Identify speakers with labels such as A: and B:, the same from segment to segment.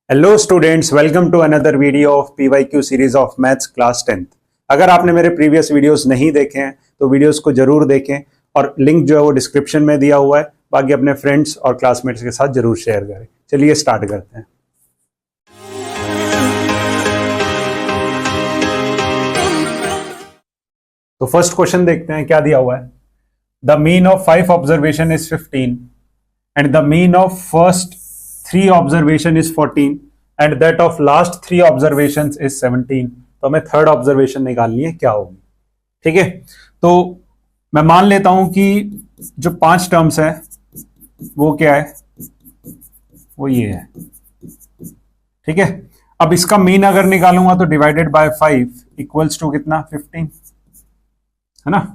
A: Hello students, welcome to another video of PYQ series of maths class 10th। अगर आपने मेरे previous videos नहीं देखे हैं तो वीडियोस को जरूर देखें और लिंक जो है वो डिस्क्रिप्शन में दिया हुआ है। बाकी अपने फ्रेंड्स और क्लासमेट्स के साथ जरूर शेयर करें। चलिए स्टार्ट करते हैं। तो फर्स्ट क्वेश्चन देखते हैं क्या दिया हुआ है। The mean of 5 observation is 15 and the mean of first 3 observation is 14 and that of last 3 observation is 17। तो हमें थर्ड ऑब्जर्वेशन निकालनी है, क्या होगी। ठीक है, तो मैं मान लेता हूं कि जो 5 टर्म्स है वो क्या है, वो ये है। ठीक है, अब इसका मीन अगर निकालूंगा तो डिवाइडेड बाय 5 इक्वल्स टू कितना, 15 है ना।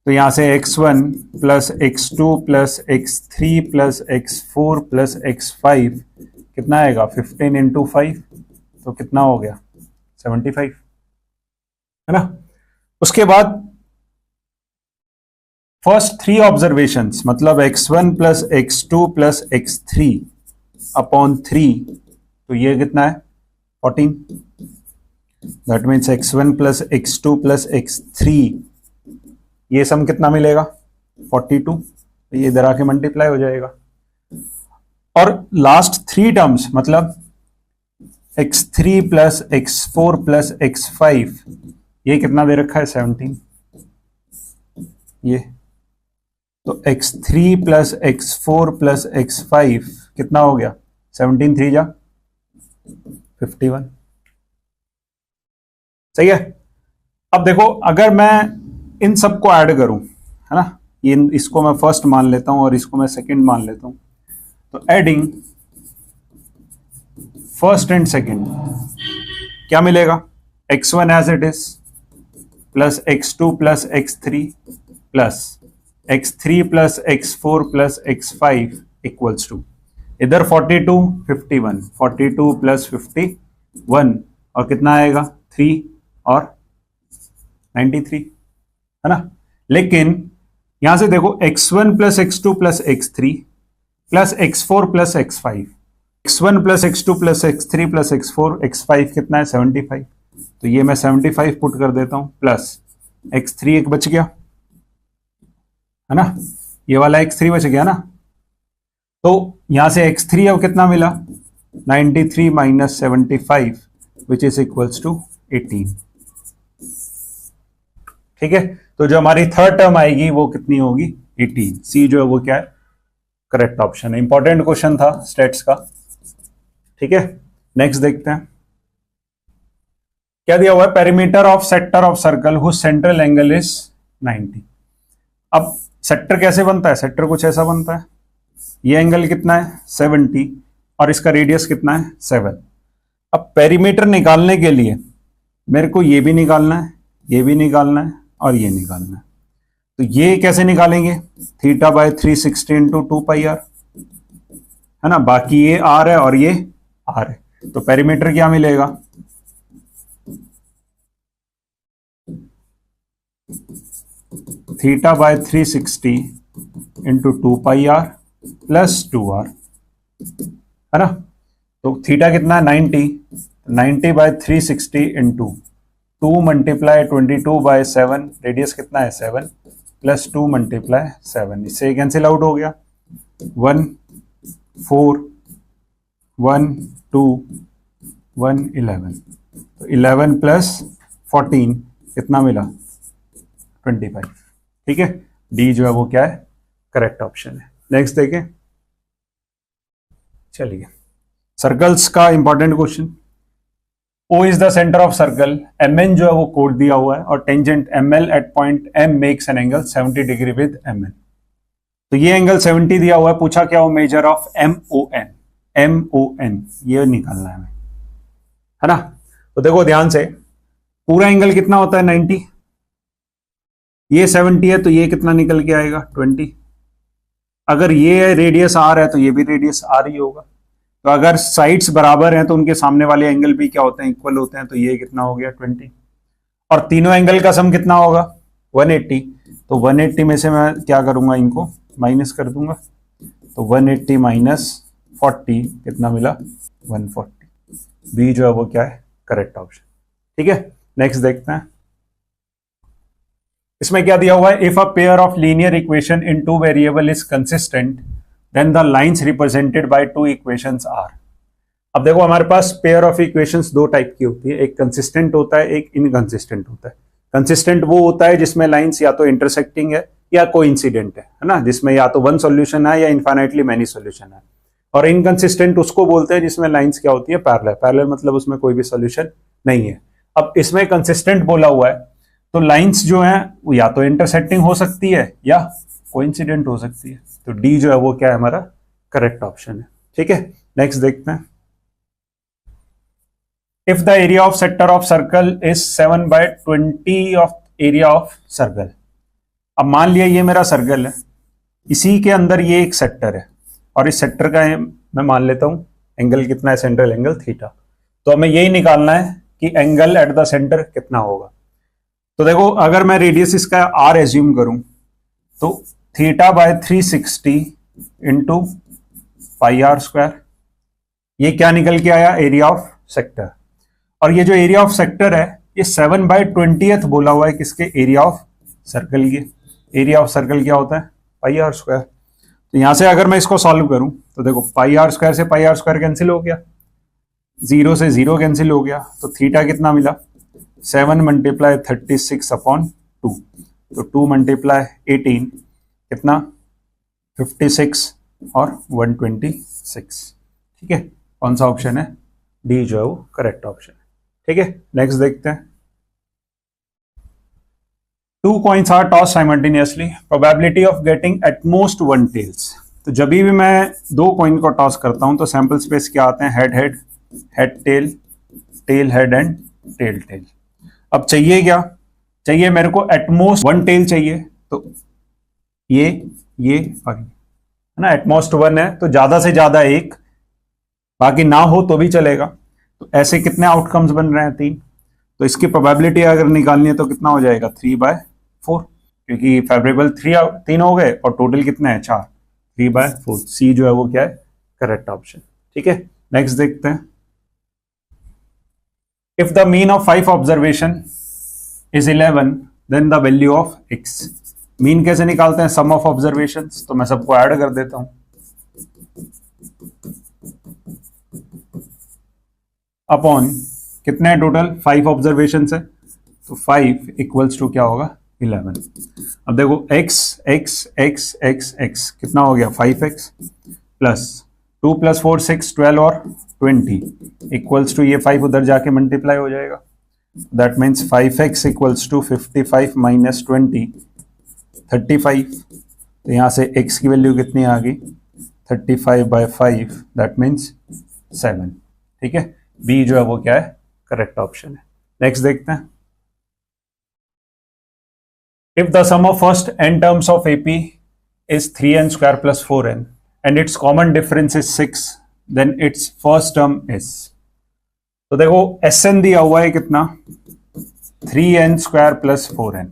A: तो यहां से x1 plus x2 plus x3 plus x4 plus x5 कितना आएगा, 15 इंटू 5 तो कितना हो गया, 75 है ना। उसके बाद फर्स्ट 3 ऑब्जर्वेशंस मतलब x1 plus x2 plus x3 upon 3, तो ये कितना है 14। That means x1 plus x2 plus x3 ये सम कितना मिलेगा 42। तो ये इधर आके मल्टीप्लाई हो जाएगा। और लास्ट 3 टर्म्स मतलब x3 plus x4 plus x5 ये कितना दे रखा है 17। ये तो x3 plus x4 plus x5 कितना हो गया, 17 3 जा 51। सही है। अब देखो अगर मैं इन सबको ऐड करूं, है ना, ये इसको मैं फर्स्ट मान लेता हूं और इसको मैं सेकंड मान लेता हूं। तो एडिंग फर्स्ट एंड सेकंड क्या मिलेगा, x1 as it is plus x2 plus x3 plus x3 plus x4 plus x5 equals to इधर 42 51, 42 प्लस 51 और कितना आएगा 3 और 93, है ना। लेकिन यहां से देखो x1 plus x2 plus x3 plus x4 plus x5, x1 plus x2 plus x3 plus x4 x5 कितना है 75। तो ये मैं 75 पुट कर देता हूं प्लस x3 एक बच गया, है ना, ये वाला x3 बच गया ना। तो यहां से x3 अब कितना मिला 93 minus 75 which is equals to 18। ठीक है, तो जो हमारी थर्ड टर्म आएगी वो कितनी होगी 18। सी जो है वो क्या है, करेक्ट ऑप्शन है। इंपॉर्टेंट क्वेश्चन था स्टेट्स का। ठीक है, नेक्स्ट देखते हैं क्या दिया हुआ है। Perimeter of sector of circle whose central angle is 90। अब सेक्टर कैसे बनता है, सेक्टर कुछ ऐसा बनता है, ये एंगल कितना है 70 और इसका रेडियस कितना है 7। अब पेरीमीटर निकालने के लिए मेरे को ये भी निकालना है, ये भी निकालना है और ये निकालना है। तो ये कैसे निकालेंगे, theta by 360 into 2 pi r, है ना। बाकी ये आर है और ये आर है। तो पेरीमीटर क्या मिलेगा, theta by 360 into 2 pi r plus 2r, है ना। तो थीटा कितना है 90, 90 by 360 into 2 multiply 22 by 7, radius कितना है 7 प्लस 2 मल्टीप्लाई 7, इससे कैंसिल आउट हो गया 1 4 1 2 1 11। तो 11 प्लस 14 कितना मिला 25। ठीक है, डी जो है वो क्या है, करेक्ट ऑप्शन है। नेक्स्ट देखें, चलिए सर्कल्स का important question. O is the centre of circle, MN जो है वो कोड दिया हुआ है और tangent ML at point M makes an angle 70 degree with MN। तो ये एंगल 70 दिया हुआ है, पूछा क्या हो मेजर ऑफ MON, MON ये निकालना है हमें, है ना। तो देखो ध्यान से, पूरा एंगल कितना होता है 90, ये 70 है तो ये कितना निकल के आएगा 20। अगर ये रेडियस R है तो ये भी रेडियस R ही होगा। तो अगर साइड्स बराबर हैं तो उनके सामने वाले एंगल भी क्या होते हैं, इक्वल होते हैं। तो ये कितना हो गया 20 और तीनों एंगल का सम कितना होगा 180। तो 180 में से मैं क्या करूंगा, इनको माइनस कर दूंगा। तो 180 माइनस 40 कितना मिला 140। बी जो है वो क्या है, करेक्ट ऑप्शन। ठीक है, नेक्स्ट देखते हैं। इसमें क्या दिया हुआ है, if a pair of linear equation in two variable is consistent then the lines represented by two equations are. अब देखो हमारे पास पेयर ऑफ इक्वेशंस दो टाइप की होती है, एक कंसिस्टेंट होता है, एक इनकंसिस्टेंट होता है। कंसिस्टेंट वो होता है जिसमें लाइंस या तो इंटरसेक्टिंग है या कोइंसिडेंट है ना, जिसमें या तो वन सॉल्यूशन है या इनफाइनाइटली मैनी सॉल्यूशन है। और इनकंसिस्टेंट उसको बोलते हैं जिसमें लाइंस क्या होती है, पैरेलल। पैरेलल मतलब उसमें कोई भी सॉल्यूशन नहीं है। अब इसमें कंसिस्टेंट बोला हुआ है तो लाइंस जो है वो या तो इंटरसेक्टिंग हो सकती है या कोइंसिडेंट हो सकती है। तो डी जो है वो क्या है, हमारा करेक्ट ऑप्शन है। ठीक है, नेक्स्ट देखते हैं। If the area of sector of circle is 7/20 of area of circle. अब मान लिया ये मेरा सर्कल है, इसी के अंदर ये एक सेक्टर है और इस सेक्टर का मैं मान लेता हूं एंगल कितना है, सेंट्रल एंगल थीटा। तो हमें यही निकालना है कि एंगल एट द सेंटर कितना होगा। तो देखो अगर मैं रेडियस इसका आर एज्यूम करूं तो θ/360 इंटू पाई आर स्क्वायर, ये क्या निकल के आया, एरिया ऑफ सेक्टर। और ये जो एरिया ऑफ सेक्टर है ये 7/20 बोला हुआ है किसके, एरिया ऑफ सर्कल के। एरिया ऑफ सर्कल क्या होता है, पाई आर स्क्वायर। तो यहां से अगर मैं इसको सॉल्व करूं तो देखो पाई आर स्क्वायर से पाई आर स्क्वायर कैंसिल हो गया, 0 से 0 कैंसिल हो गया, तो थीटा कितना मिला, 7 × 36/2। तो 2 × 18 कितना, 56 और 126। ठीक है, कौन सा ऑप्शन है, डी जो है वो करेक्ट ऑप्शन है। ठीक है, नेक्स्ट देखते हैं। 2 coins are tossed simultaneously, probability of getting at most 1 tails। तो जब भी मैं 2 कॉइन को टॉस करता हूं तो सैंपल स्पेस क्या आते हैं, head head, head tail, tail head and tail tail. अब चाहिए क्या, चाहिए मेरे को एटमोस्ट 1 टेल चाहिए। तो ये और है ना, एटमोस्ट 1 है तो ज्यादा से ज्यादा एक, बाकी ना हो तो भी चलेगा। तो ऐसे कितने आउटकम्स बन रहे हैं, 3। तो इसकी प्रोबेबिलिटी अगर निकालनी है तो कितना हो जाएगा, 3/4, क्योंकि फेवरेबल 3 हो गए और टोटल कितने हैं, 4, 3/4। सी जो है वो क्या है, करेक्ट ऑप्शन। ठीक है, नेक्स्ट देखते हैं। If the mean of 5 observation is 11 then the value of x। Mean कैसे निकालते हैं, सम ऑफ ऑब्जर्वेशन। तो मैं सबको ऐड कर देता हूं, अपॉन कितने हैं टोटल, 5 ऑब्जर्वेशन है तो 5 इक्वल्स टू क्या होगा, 11। अब देखो x x x x x कितना हो गया, 5x प्लस 2 + 4 6 12 और 20 इक्वल्स टू ये 5 उधर जाके मल्टीप्लाई हो जाएगा। That means 5x equals to 55 - 20 35। तो यहां से x की वैल्यू कितनी आ गई, 35/5, दैट मीन्स 7। ठीक है, बी जो है वो क्या है, करेक्ट ऑप्शन है। नेक्स्ट देखते हैं। If the sum of first n terms of AP is 3n² + 4n and its common difference is 6, then its first term is। तो देखो Sn दिया हुआ है कितना, 3n² + 4n,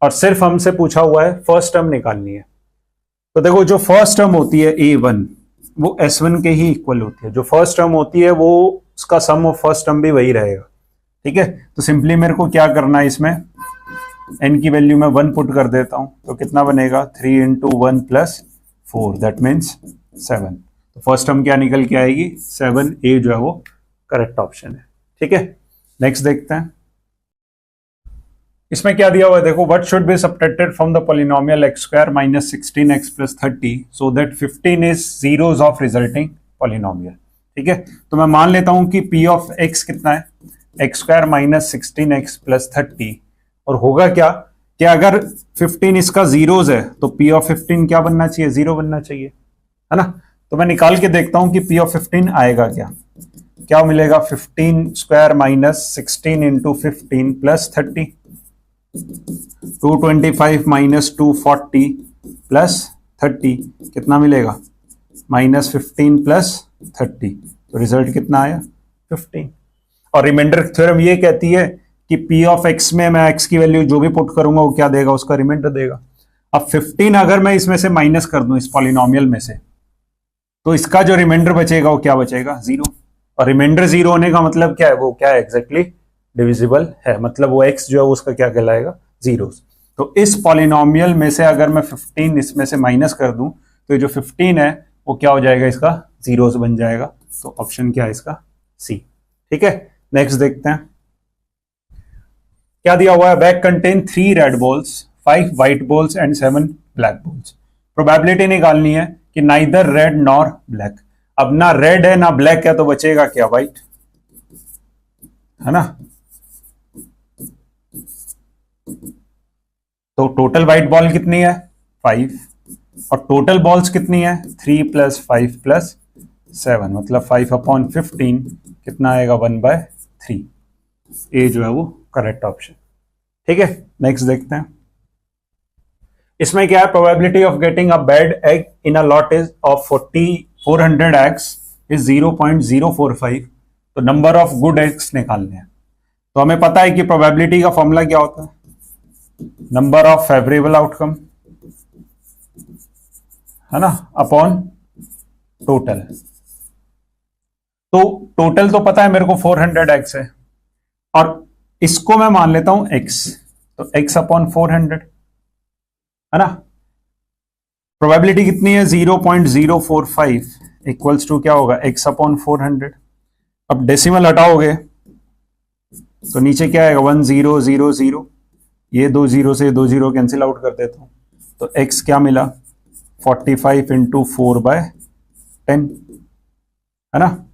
A: और सिर्फ हमसे पूछा हुआ है फर्स्ट टर्म निकालनी है। तो देखो जो फर्स्ट टर्म होती है A1 वो S1 के ही इक्वल होती है। जो फर्स्ट टर्म होती है वो उसका सम ऑफ फर्स्ट टर्म भी वही रहेगा। ठीक है, तो सिंपली मेरे को क्या करना है, इसमें n की वैल्यू में 1 पुट कर देता हूं तो कितना बनेगा, 3 × 1 + 4, दैट मीन्स 7। तो फर्स्ट टर्म क्या निकल के आएगी, 7। ए जो है वो करेक्ट ऑप्शन है। ठीक है, नेक्स्ट देखते हैं। इसमें क्या दिया हुआ है, देखो what should B subtracted from the polynomial x² - 16x + 30 so that 15 is zeroes of resulting polynomial. ठीक है, तो मैं मान लेता हूं कि p ऑफ x कितना है, x² - 16x + 30, और होगा क्या कि अगर 15 इसका जीरोस है तो p ऑफ 15 क्या बनना चाहिए, 0 बनना चाहिए, है ना। तो मैं निकाल के देखता हूं कि p ऑफ 15 आएगा क्या मिलेगा, 15² - 16 × 15 + 30, 225 - 240 + 30 कितना मिलेगा, -15 + 30। तो रिजल्ट कितना आया, 15। और रिमाइंडर थ्योरम ये कहती है कि p ऑफ x में मैं x की वैल्यू जो भी पुट करूंगा वो क्या देगा, उसका रिमाइंडर देगा। अब 15 अगर मैं इसमें से माइनस कर दूं इस पॉलिनोमियल में से, तो इसका जो रिमाइंडर बचेगा वो क्या बचेगा, 0। और रिमाइंडर 0 होने का मतलब क्या है, वो क्या है एग्जैक्टली डिविजिबल है, मतलब वो x जो है उसका क्या कहलाएगा, जीरोस। तो इस पॉलिनोमियल में से अगर मैं 15 इसमें से माइनस कर दूं तो ये जो 15 है वो क्या हो जाएगा, इसका जीरोस बन जाएगा। तो ऑप्शन क्या है इसका, सी। ठीक है, नेक्स्ट देखते हैं क्या दिया हुआ है। Bag contain 3 red balls, 5 white balls and 7 black balls. Probability निकालनी है कि नाइदर रेड नॉर ब्लैक। अब ना रेड है ना ब्लैक है तो बचेगा क्या, व्हाइट, है ना। तो टोटल व्हाइट बॉल कितनी है, 5, और टोटल बॉल्स कितनी है, 3 + 5 + 7, मतलब 5/15 कितना आएगा, 1/3। ए जो है वो करेक्ट ऑप्शन। ठीक है, नेक्स्ट देखते हैं। इसमें क्या है, probability of getting a bad egg in a lot is of 400 eggs is 0.045। तो नंबर ऑफ गुड एग्स निकालने हैं। तो हमें पता है कि प्रोबेबिलिटी का फॉर्मूला क्या होता है, नंबर ऑफ फेवरेबल आउटकम, है ना, अपॉन टोटल। तो टोटल तो पता है मेरे को 400 एक्स है, और इसको मैं मान लेता हूं एक्स, तो x/400, है ना। प्रोबेबिलिटी कितनी है, 0.045 इक्वल्स टू क्या होगा, x/400। अब डेसिमल हटाओगे तो नीचे क्या आएगा, 1000, ये 2 0 से 2 0 कैंसिल आउट कर देता हूं, तो x क्या मिला, 45 × 4/10, है ना।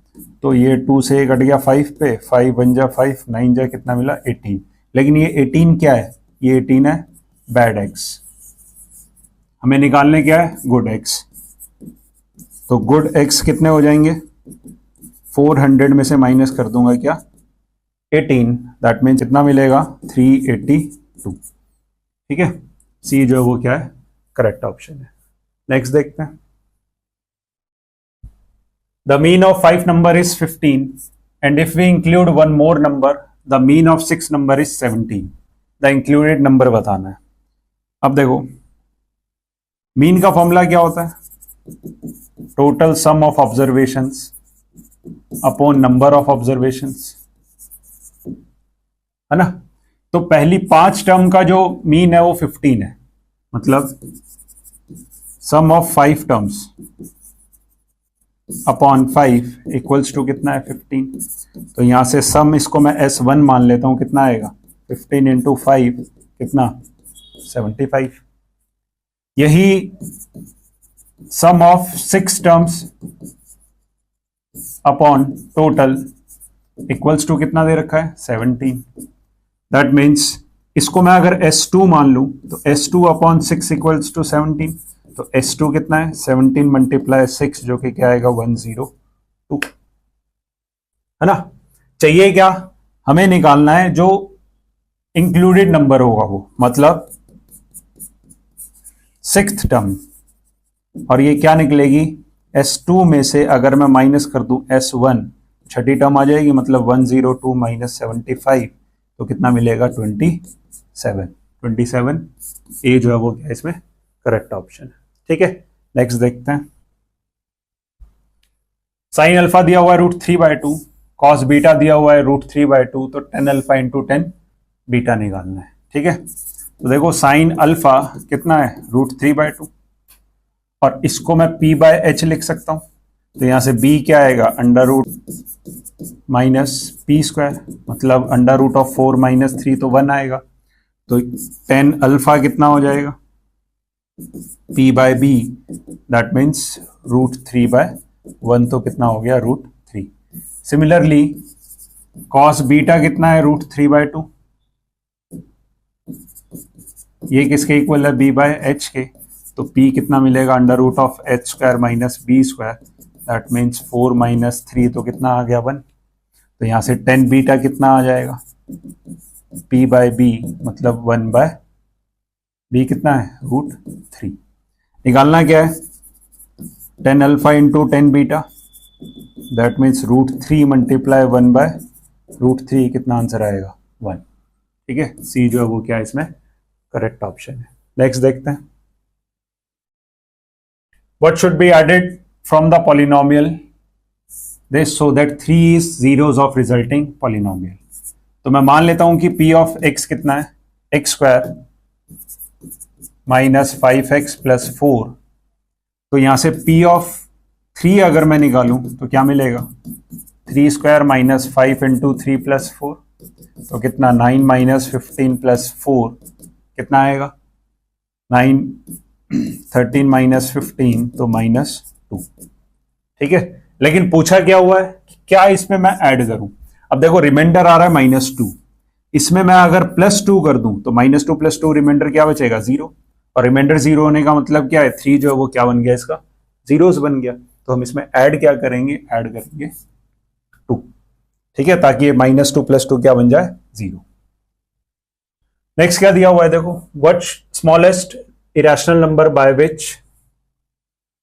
A: तो ये 2 से कट गया 5 पे, 5 बन जा 5, 9 जा कितना मिला, 18। लेकिन ये 18 क्या है, ये 18 है बैड एक्स, हमें निकालने क्या है, गुड एक्स। तो गुड एक्स कितने हो जाएंगे, 400 में से माइनस कर दूंगा क्या, 18, दैट मीन्स कितना मिलेगा, 382। ठीक है, सी जो है वो क्या है, करेक्ट ऑप्शन है। नेक्स्ट देखते हैं। The mean of 5 number is 15, and if we include one more number, the mean of 6 number is 17. The included number बताना है। अब देखो मीन का फॉर्मूला क्या होता है, total sum of observations upon number of observations, है ना। तो पहली 5 टर्म का जो मीन है वो 15 है, मतलब sum of 5 terms upon 5 equals to कितना है, 15। तो यहां से सम इसको मैं S1 मान लेता हूं, कितना आएगा, 15 × 5 कितना, 75। यही sum of 6 terms upon total equals to कितना दे रखा है, 17। दैट मीन्स इसको मैं अगर S2 मान लूं तो S2/6 इक्वल्स टू 17। तो S2 कितना है, 17 × 6 जो कि क्या आएगा, 102, है ना। चाहिए क्या, हमें निकालना है जो इंक्लूडेड नंबर होगा वो, मतलब 6th टर्म, और ये क्या निकलेगी, S2 में से अगर मैं माइनस कर दूं S1, छठी टर्म आ जाएगी, मतलब 102 - 75, तो कितना मिलेगा, 27। ए जो है वो क्या इसमें करेक्ट ऑप्शन है। ठीक है, नेक्स्ट देखते हैं। साइन अल्फा दिया हुआ है √3/2, कॉस बीटा दिया हुआ है √3/2, तो 10 अल्फा × 10 बीटा निकालना है। ठीक है, तो देखो साइन अल्फा कितना है, √3/2, और इसको मैं p/h लिख सकता हूं। तो यहां से b क्या आएगा, √ -p², मतलब √4 - 3 तो 1 आएगा। तो 10 अल्फा कितना हो जाएगा, p/b, दैट मीन्स √3/1, तो कितना हो गया, √3। सिमिलरली कॉस बीटा कितना है, √3/2, ये किसके इक्वल है, b/h के। तो p कितना मिलेगा, √h² - b², दैट मीन्स 4 - 3, तो कितना आ गया, 1। तो यहां से 10 बीटा कितना आ जाएगा, p/b, मतलब 1/b कितना है, √3। निकालना क्या है, 10 अल्फा × 10 बीटा, दैट मीन्स √3 × 1/√3, कितना आंसर आएगा, 1। ठीक है, सी जो है वो क्या है इसमें करेक्ट ऑप्शन है। नेक्स्ट देखते हैं। What should be added from the polynomial this so that 3 is zeroes of resulting polynomial. तो मैं मान लेता हूं कि p ऑफ x कितना है, x square minus 5x plus 4। तो यहां से p ऑफ 3 अगर मैं निकालूं तो क्या मिलेगा, 3 स्क्वायर माइनस 5 इंटू 3 प्लस 4, तो कितना 9 माइनस 15 प्लस 4 कितना आएगा 9, 13 माइनस 15 तो माइनस 2। ठीक है, लेकिन पूछा क्या हुआ है कि क्या इसमें मैं ऐड करूं। अब देखो रिमाइंडर आ रहा है -2, इसमें मैं अगर +2 कर दूं तो -2 + 2 रिमाइंडर क्या बचेगा 0, और रिमाइंडर 0 होने का मतलब क्या है 3 जो है वो क्या बन गया, इसका जीरोस बन गया। तो हम इसमें ऐड क्या करेंगे, ऐड करेंगे 2। ठीक है, ताकि ये -2 + 2 क्या बन जाए 0। नेक्स्ट क्या दिया हुआ है देखो, what smallest irrational number by which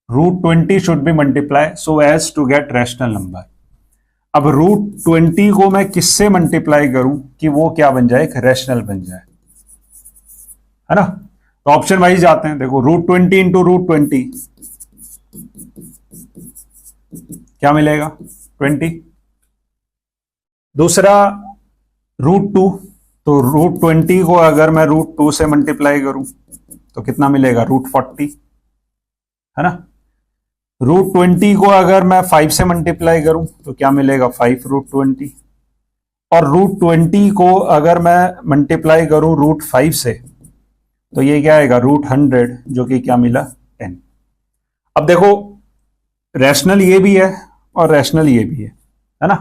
A: √20 should be multiply so as to get rational number. अब √20 को मैं किससे मल्टीप्लाई करूं कि वो क्या बन जाए, एक रैशनल बन जाए, है ना। तो ऑप्शन वाइज जाते हैं, देखो √20 इंटू √20 क्या मिलेगा 20, दूसरा √2, तो √20 को अगर मैं √2 से मल्टीप्लाई करूं तो कितना मिलेगा √40, है ना। √20 को अगर मैं 5 से मल्टीप्लाई करूं तो क्या मिलेगा 5 √20, और √20 को अगर मैं मल्टीप्लाई करूं √5 से तो ये क्या आएगा √100, जो कि क्या मिला 10। अब देखो रैशनल ये भी है और रैशनल ये भी है ना।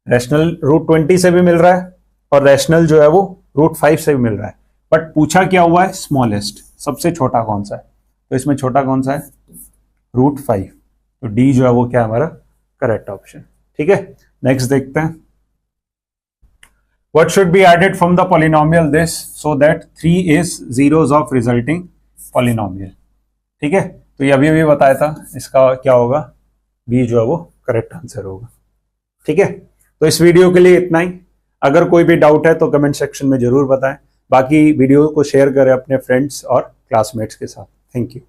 A: रैशनल √20 से भी मिल रहा है और रैशनल जो है वो √5 से भी मिल रहा है, बट पूछा क्या हुआ है स्मॉलेस्ट, सबसे छोटा कौन सा है, तो इसमें छोटा कौन सा है √5, तो डी जो है वो क्या है हमारा करेक्ट ऑप्शन। ठीक है, नेक्स्ट देखते हैं, what should be added from the polynomial this so that 3 is zeroes of resulting polynomial. ठीक है, तो ये अभी अभी बताया था, इसका क्या होगा, बी जो है वो करेक्ट आंसर होगा। ठीक है, तो इस वीडियो के लिए इतना ही। अगर कोई भी डाउट है तो कमेंट सेक्शन में जरूर बताएं, बाकी वीडियो को शेयर करें अपने फ्रेंड्स और क्लासमेट्स के साथ। Thank you.